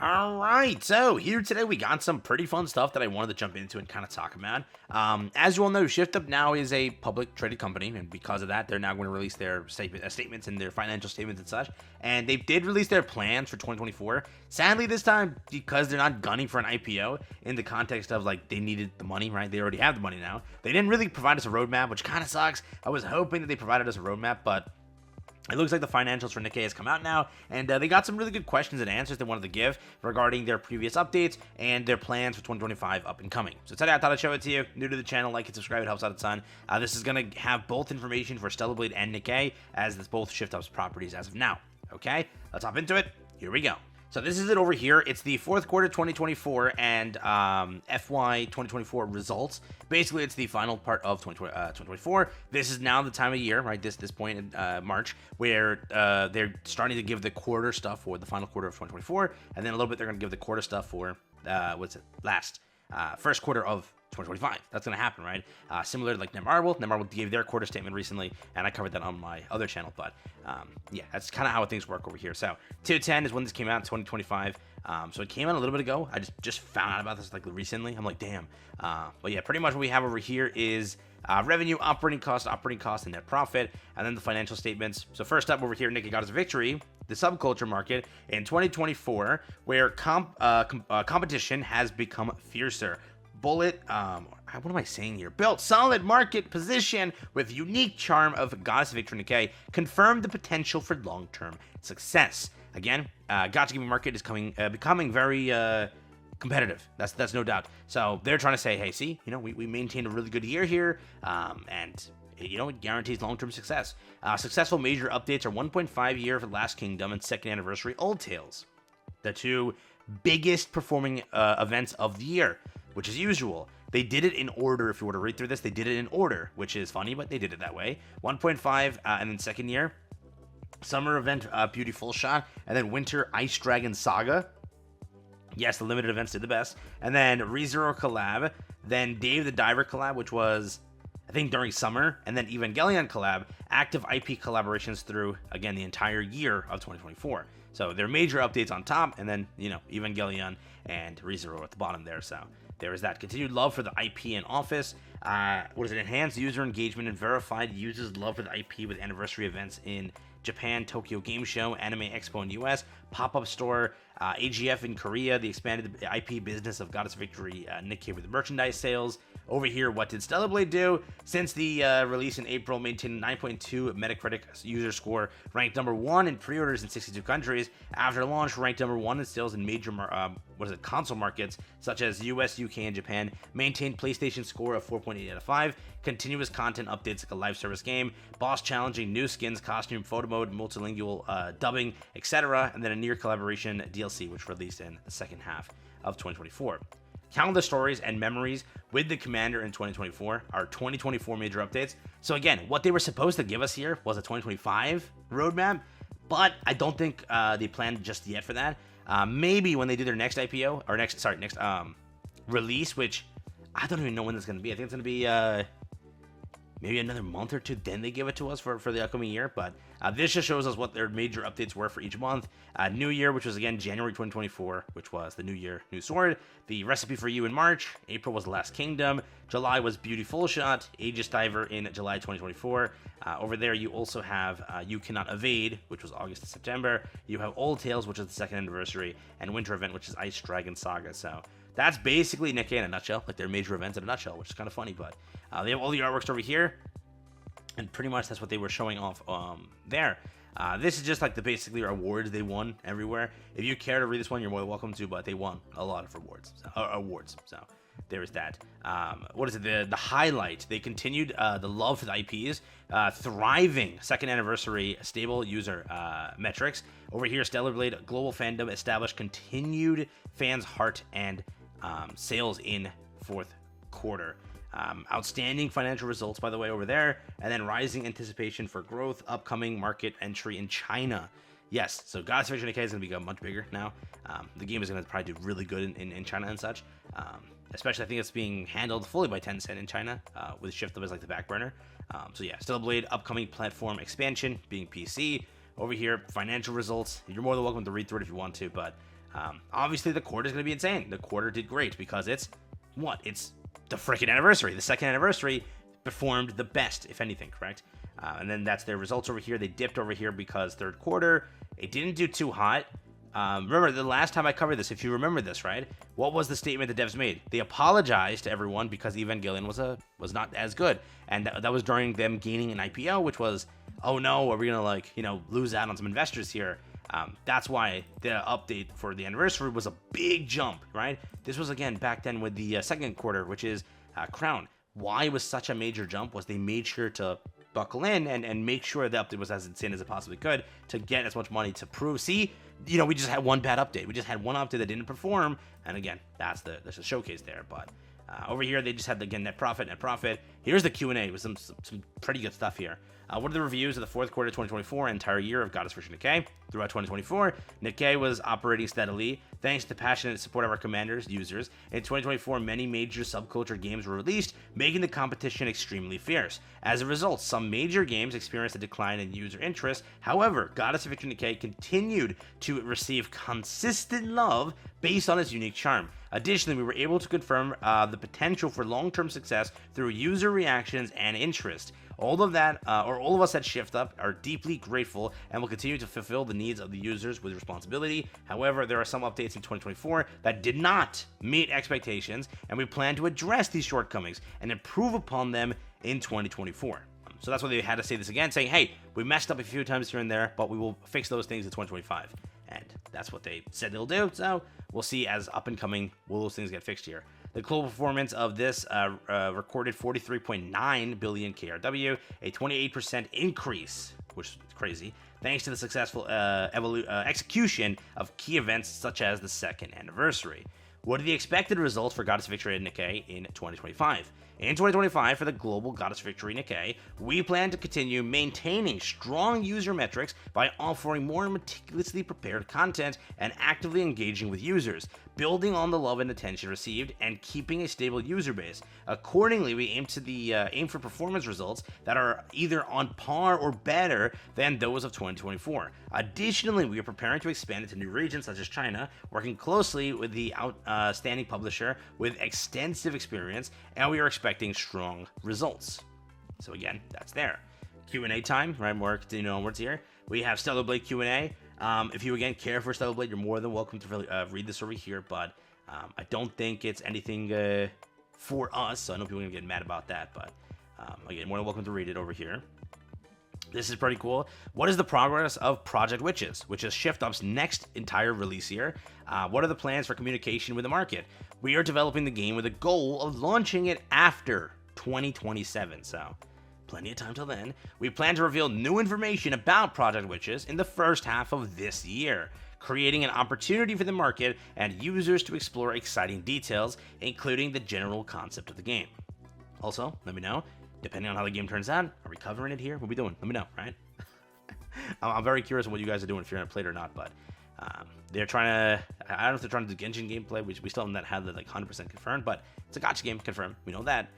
All right, so here today we got some pretty fun stuff that I wanted to jump into and kind of talk about. As you all know, ShiftUp now is a public traded company, and because of that, they're now going to release their statements and their financial statements and such. And they did release their plans for 2024. Sadly, this time, because they're not gunning for an IPO in the context of like they needed the money, right? They already have the money now. They didn't really provide us a roadmap, which kind of sucks. I was hoping that they provided us a roadmap, but it looks like the financials for Nikke has come out now, and they got some really good questions and answers they wanted to give regarding their previous updates and their plans for 2025 up and coming. So today I thought I'd show it to you. New to the channel, like and subscribe, it helps out a ton. This is going to have both information for Stellar Blade and Nikke, as it's both ShiftUp's properties as of now. Okay, let's hop into it. Here we go. So this is it over here. It's the fourth quarter 2024 and FY 2024 results. Basically, it's the final part of 2024. This is now the time of year, right? This point in March, where they're starting to give the quarter stuff for the final quarter of 2024, and then a little bit they're going to give the quarter stuff for first quarter of 2025. That's going to happen, right? Similar to like Netmarble. Netmarble gave their quarter statement recently, and I covered that on my other channel. But yeah, that's kind of how things work over here. So 210 is when this came out in 2025. So it came out a little bit ago. I just found out about this like recently. I'm like, damn. But yeah, pretty much what we have over here is revenue, operating cost, and net profit, and then the financial statements. So first up over here, Nikke got his victory. The subculture market in 2024, where competition has become fiercer. Bullet, what am I saying here? Built solid market position with unique charm of Goddess Victory Nikke, confirmed the potential for long-term success. Again, Gacha Gaming market is becoming very competitive. That's no doubt. So they're trying to say, hey, see, we maintained a really good year here, and it guarantees long-term success. Successful major updates are 1.5 year for Last Kingdom and second anniversary Old Tales, the two biggest performing events of the year, which is usual. They did it in order. If you were to read through this, they did it in order, which is funny, but they did it that way. 1.5, and then second year, summer event Beautiful Shot, and then winter Ice Dragon Saga. Yes, the limited events did the best. And then ReZero collab, then Dave the Diver collab, which was, I think, during summer, and then Evangelion collab, active IP collaborations through, again, the entire year of 2024. So there are major updates on top, and then, Evangelion and ReZero at the bottom there. So there is that. Continued love for the IP in Office. Enhanced user engagement and verified users' love for the IP with anniversary events in Japan, Tokyo Game Show, Anime Expo in US, Pop-Up Store, AGF in Korea, the expanded IP business of Goddess Victory Nikke with merchandise sales. Over here, what did Stellar Blade do? Since the release in April, maintained 9.2 Metacritic user score, ranked number 1 in pre-orders in 62 countries. After launch, ranked number 1 in sales in major console markets such as US, UK, and Japan. Maintained PlayStation score of 4.8 out of 5. Continuous content updates like a live service game, boss challenging, new skins, costume, photo mode, multilingual dubbing, etc. And then a near collaboration DLC, which released in the second half of 2024. Count the stories and memories with the commander in 2024, our 2024 major updates. So again, what they were supposed to give us here was a 2025 roadmap, but I don't think they planned just yet for that. Maybe when they do their next IPO, or next release, which I don't even know when it's going to be. I think it's going to be maybe another month or two, then they give it to us for the upcoming year. But this just shows us what their major updates were for each month. New Year, which was again January 2024, which was the New Year, New Sword. The Recipe for You in March. April was Last Kingdom. July was Beautiful Shot. Aegis Diver in July 2024. Over there, you also have You Cannot Evade, which was August to September. You have Old Tales, which is the second anniversary, and Winter Event, which is Ice Dragon Saga. So that's basically Nikke in a nutshell, like their major events in a nutshell, which is kind of funny. But they have all the artworks over here, and pretty much that's what they were showing off there. This is just like the basically awards they won everywhere. If you care to read this one, you're more than welcome to, but they won a lot of awards. So there is that. What is it? The highlight. They continued the love for the IPs, thriving second anniversary stable user metrics. Over here, Stellar Blade global fandom established continued fans' heart and sales in fourth quarter. Outstanding financial results, by the way, over there, and then rising anticipation for growth, upcoming market entry in China. Yes, so Goddess Victory Nikke is going to become much bigger now. The game is going to probably do really good in China and such. Especially, I think it's being handled fully by Tencent in China, with ShiftUp as like the back burner. So yeah, Stellar Blade upcoming platform expansion being PC. Over here, financial results. You're more than welcome to read through it if you want to, but Obviously, the quarter is going to be insane. The quarter did great because it's what? It's the freaking anniversary. The second anniversary performed the best, if anything, correct? And then that's their results over here. They dipped over here because third quarter, it didn't do too hot. Remember, the last time I covered this, if you remember this, right? What was the statement the devs made? They apologized to everyone because Evangelion was not as good. And that was during them gaining an IPO, which was, oh no, are we going to, lose out on some investors here? That's why the update for the anniversary was a big jump, right? This was, again, back then with the second quarter, which is Crown. Why it was such a major jump was they made sure to buckle in and make sure the update was as insane as it possibly could to get as much money to prove. See, we just had one bad update. We just had one update that didn't perform. And again, that's the showcase there. But over here, they just had, again, net profit. Here's the Q&A with some pretty good stuff here. What are the reviews of the fourth quarter 2024 and entire year of Goddess Fiction Nikke? Throughout 2024, Nikke was operating steadily thanks to passionate support of our commanders, users. In 2024, many major subculture games were released, making the competition extremely fierce. As a result, some major games experienced a decline in user interest. However, Goddess Fiction Nikke continued to receive consistent love based on its unique charm. Additionally, we were able to confirm the potential for long-term success through user reactions and interest. All of us at Shift Up are deeply grateful and will continue to fulfill the needs of the users with responsibility. However, there are some updates in 2024 that did not meet expectations, and we plan to address these shortcomings and improve upon them in 2024. So that's why they had to say this again, saying, hey, we messed up a few times here and there, but we will fix those things in 2025. And that's what they said they'll do. So we'll see as up and coming, will those things get fixed here. The global performance of this recorded 43.9 billion KRW, a 28% increase, which is crazy, thanks to the successful execution of key events such as the second anniversary. What are the expected results for Goddess Victory Nikke in 2025? In 2025, for the global Goddess Victory Nikke, we plan to continue maintaining strong user metrics by offering more meticulously prepared content and actively engaging with users, building on the love and attention received, and keeping a stable user base. Accordingly, we aim for performance results that are either on par or better than those of 2024. Additionally, we are preparing to expand into new regions such as China, working closely with the outstanding publisher with extensive experience, and we are expecting strong results. So again, that's there. Q&A time, right? More continuing onwards here. We have Stellar Blade Q&A. If you again care for Stellar Blade, you're more than welcome to read this over here, but I don't think it's anything for us, so I know people are gonna get mad about that, but again, more than welcome to read it over here. This is pretty cool. What is the progress of Project Witches, which is Shift Up's next entire release year? What are the plans for communication with the market? We are developing the game with a goal of launching it after 2027, so plenty of time till then. We plan to reveal new information about Project Witches in the first half of this year, creating an opportunity for the market and users to explore exciting details, including the general concept of the game. Also, let me know, depending on how the game turns out, are we covering it here? What are we doing? Let me know, right? I'm very curious on what you guys are doing, if you're gonna play it or not, but they're trying to, I don't know if they're trying to do Genshin gameplay, which we still haven't had the 100% confirmed, but it's a gacha game, confirmed, we know that.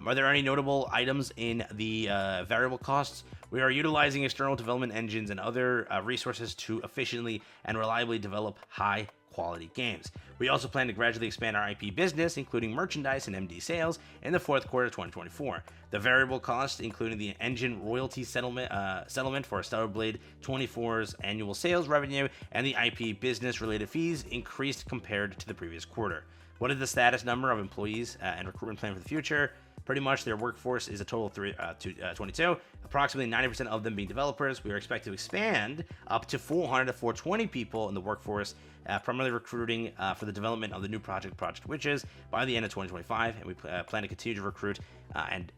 Are there any notable items in the variable costs? We are utilizing external development engines and other resources to efficiently and reliably develop high quality games. We also plan to gradually expand our IP business, including merchandise and MD sales, in the fourth quarter of 2024. The variable costs, including the engine royalty settlement for Stellar Blade 24's annual sales revenue, and the IP business related fees, increased compared to the previous quarter. What is the status number of employees and recruitment plan for the future? Pretty much their workforce is a total of 22, approximately 90% of them being developers. We are expected to expand up to 400 to 420 people in the workforce, primarily recruiting for the development of the new Project Witches by the end of 2025, and we plan to continue to recruit and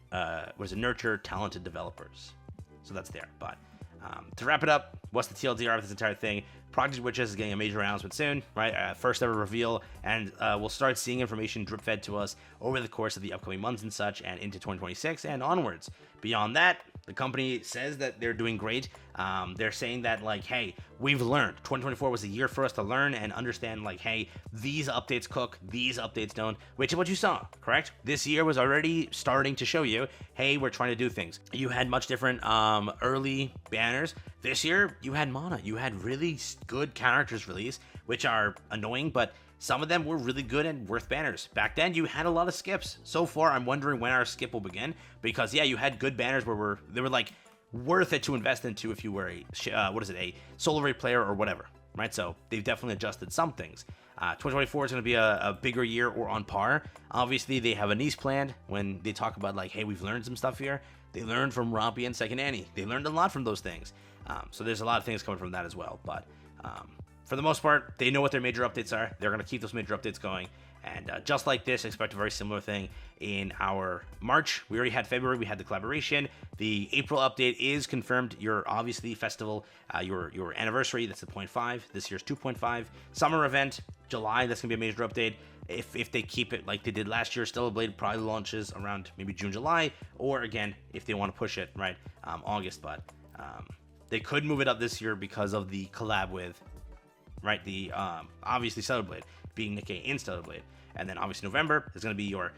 nurture talented developers. So that's there. But to wrap it up, what's the TLDR of this entire thing? Project Witches is getting a major announcement soon, right? First ever reveal, and we'll start seeing information drip fed to us over the course of the upcoming months and such, and into 2026 and onwards. Beyond that, the company says that they're doing great. They're saying that, like, hey, we've learned. 2024 was a year for us to learn and understand, like, hey, these updates cook, these updates don't, which is what you saw, correct? This year was already starting to show you, hey, we're trying to do things. You had much different early banners. This year, you had mana. You had really good characters released which are annoying, but some of them were really good and worth banners. Back then, you had a lot of skips. So far, I'm wondering when our skip will begin, because yeah, you had good banners where they were like worth it to invest into if you were a Solar Ray player or whatever, right? So they've definitely adjusted some things. 2024 is going to be a bigger year or on par. Obviously, they have a niche planned when they talk about like, hey, we've learned some stuff here. They learned from Rompy and Second Annie. They learned a lot from those things. So there's a lot of things coming from that as well. But for the most part, they know what their major updates are. They're going to keep those major updates going. And just like this, expect a very similar thing in our March. We already had February. We had the collaboration. The April update is confirmed. Your obviously festival, your anniversary. That's the 0.5. This year's 2.5. Summer event, July. That's gonna be a major update. If they keep it like they did last year, Stellar Blade probably launches around maybe June, July, or again if they want to push it right, August. But they could move it up this year because of the collab with the obviously Stellar Blade being Nikke in Stellar Blade. And then obviously November is going to be your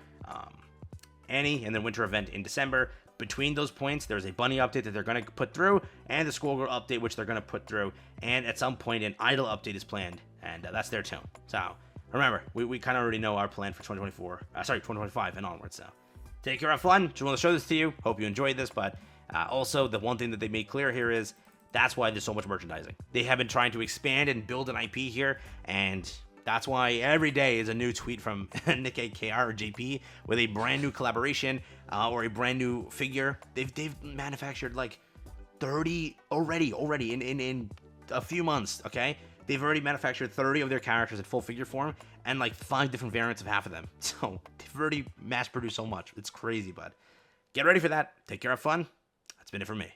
Annie, and then winter event in December. Between those points, there's a bunny update that they're going to put through, and the Schoolgirl update, which they're going to put through. And at some point, an Idol update is planned, and that's their tune. So remember, we kind of already know our plan for 2025 and onwards. So take care, have fun. Just want to show this to you. Hope you enjoyed this. But also, the one thing that they made clear here is that's why there's so much merchandising. They have been trying to expand and build an IP here, and that's why every day is a new tweet from Nikke, KR, or JP with a brand new collaboration or a brand new figure. They've manufactured like 30 already in a few months, okay? They've already manufactured 30 of their characters in full figure form and like 5 different variants of half of them. So they've already mass produced so much. It's crazy, but get ready for that. Take care, have fun. That's been it for me.